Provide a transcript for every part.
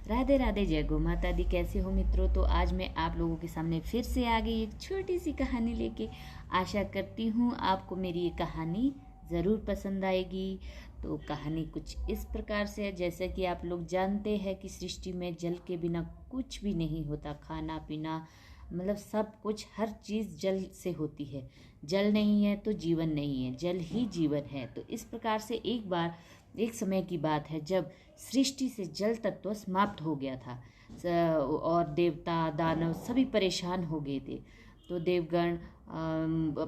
राधे राधे, जय गौ माता दी। कैसे हो मित्रों? तो आज मैं आप लोगों के सामने फिर से आ गई एक छोटी सी कहानी लेके। आशा करती हूँ आपको मेरी ये कहानी ज़रूर पसंद आएगी। तो कहानी कुछ इस प्रकार से है, जैसे कि आप लोग जानते हैं कि सृष्टि में जल के बिना कुछ भी नहीं होता। खाना पीना मतलब सब कुछ, हर चीज़ जल से होती है। जल नहीं है तो जीवन नहीं है, जल ही जीवन है। तो इस प्रकार से एक समय की बात है जब सृष्टि से जल तत्व समाप्त हो गया था और देवता दानव सभी परेशान हो गए थे। तो देवगण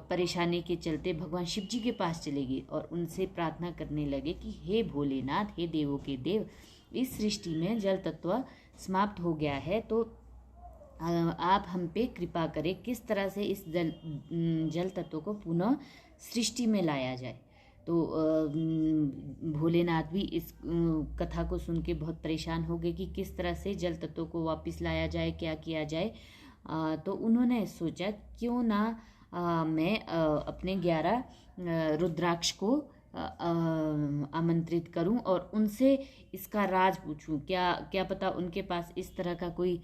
परेशानी के चलते भगवान शिव जी के पास चले गए और उनसे प्रार्थना करने लगे कि हे भोलेनाथ, हे देवों के देव, इस सृष्टि में जल तत्व समाप्त हो गया है, तो आप हम पे कृपा करें, किस तरह से इस जल तत्व को पुनः सृष्टि में लाया जाए। तो भोलेनाथ भी इस कथा को सुन के बहुत परेशान हो गए कि किस तरह से जल तत्व को वापस लाया जाए, क्या किया जाए। तो उन्होंने सोचा क्यों ना मैं अपने 11 रुद्राक्ष को आमंत्रित करूं और उनसे इसका राज पूछूं। क्या पता उनके पास इस तरह का कोई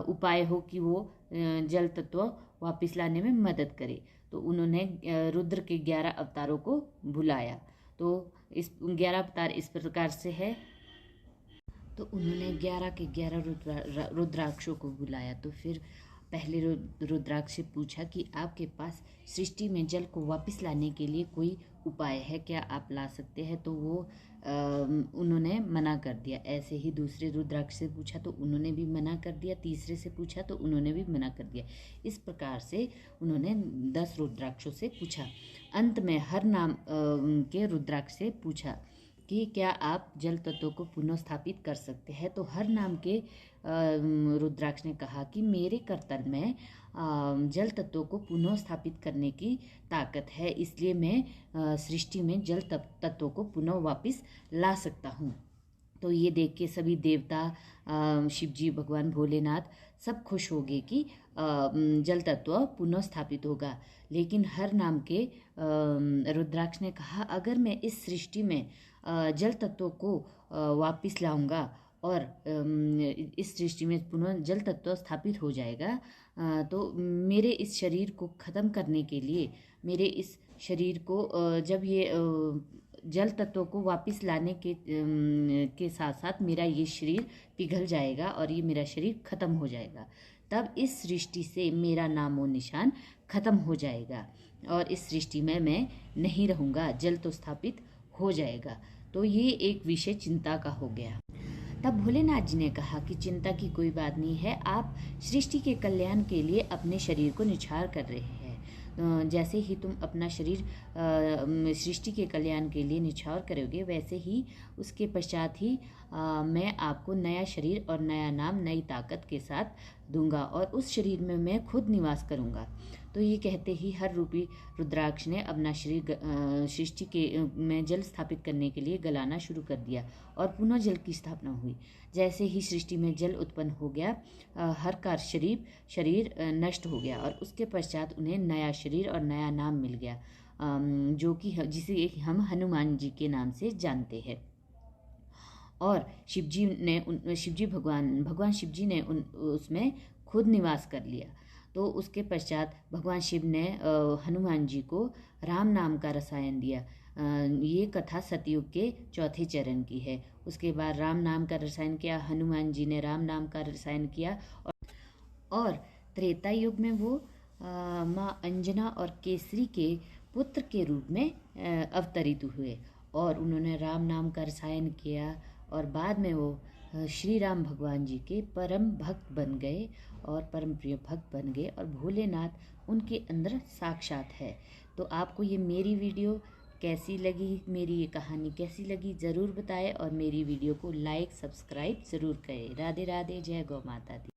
उपाय हो कि वो जल तत्व वापस लाने में मदद करे। तो उन्होंने रुद्र के 11 अवतारों को बुलाया। तो इस 11 अवतार इस प्रकार से है। तो उन्होंने 11 के 11 रुद्राक्षों को बुलाया। तो फिर पहले रुद्राक्ष से पूछा कि आपके पास सृष्टि में जल को वापस लाने के लिए कोई उपाय है, क्या आप ला सकते हैं? तो वो उन्होंने मना कर दिया। ऐसे ही दूसरे रुद्राक्ष से पूछा तो उन्होंने भी मना कर दिया। तीसरे से पूछा तो उन्होंने भी मना कर दिया। इस प्रकार से उन्होंने 10 रुद्राक्षों से पूछा। अंत में हर नाम के रुद्राक्ष से पूछा कि क्या आप जल तत्व को पुनः स्थापित कर सकते हैं? तो हर नाम के रुद्राक्ष ने कहा कि मेरे कर्तन में जल तत्व को पुनः स्थापित करने की ताकत है, इसलिए मैं सृष्टि में जल तत्व को पुनः वापस ला सकता हूँ। तो ये देख के सभी देवता, शिव जी, भगवान भोलेनाथ सब खुश हो गए कि जल तत्व पुनः स्थापित होगा। लेकिन हर नाम के रुद्राक्ष ने कहा, अगर मैं इस सृष्टि में जल तत्व को वापस लाऊंगा और इस सृष्टि में पुनः जल तत्व स्थापित हो जाएगा, तो मेरे इस शरीर को ख़त्म करने के लिए, मेरे इस शरीर को जब ये जल तत्व को वापस लाने के साथ साथ मेरा ये शरीर पिघल जाएगा और ये मेरा शरीर खत्म हो जाएगा। तब इस सृष्टि से मेरा नामो निशान खत्म हो जाएगा और इस सृष्टि में मैं नहीं रहूँगा, जल तो स्थापित हो जाएगा। तो ये एक विषय चिंता का हो गया। तब भोलेनाथ जी ने कहा कि चिंता की कोई बात नहीं है, आप सृष्टि के कल्याण के लिए अपने शरीर को निछावर कर रहे हैं। जैसे ही तुम अपना शरीर सृष्टि के कल्याण के लिए निछावर करोगे, वैसे ही उसके पश्चात ही मैं आपको नया शरीर और नया नाम, नई ताकत के साथ दूंगा और उस शरीर में मैं खुद निवास करूंगा। तो ये कहते ही हर रूपी रुद्राक्ष ने अपना शरीर सृष्टि के में जल स्थापित करने के लिए गलाना शुरू कर दिया और पुनः जल की स्थापना हुई। जैसे ही सृष्टि में जल उत्पन्न हो गया, हर का शरीर नष्ट हो गया और उसके पश्चात उन्हें नया शरीर और नया नाम मिल गया, जो कि जिसे हम हनुमान जी के नाम से जानते हैं। और भगवान शिव जी ने उसमें खुद निवास कर लिया। तो उसके पश्चात भगवान शिव ने हनुमान जी को राम नाम का रसायन दिया। ये कथा सतयुग के चौथे चरण की है। उसके बाद राम नाम का रसायन किया, हनुमान जी ने राम नाम का रसायन किया और त्रेता युग में वो माँ अंजना और केसरी के पुत्र के रूप में अवतरित हुए और उन्होंने राम नाम का रसायन किया और बाद में वो श्री राम भगवान जी के परम भक्त बन गए और परम प्रिय भक्त बन गए और भोलेनाथ उनके अंदर साक्षात है। तो आपको ये मेरी वीडियो कैसी लगी, मेरी ये कहानी कैसी लगी, ज़रूर बताएं और मेरी वीडियो को लाइक सब्सक्राइब ज़रूर करें। राधे राधे, जय गौ माता दी।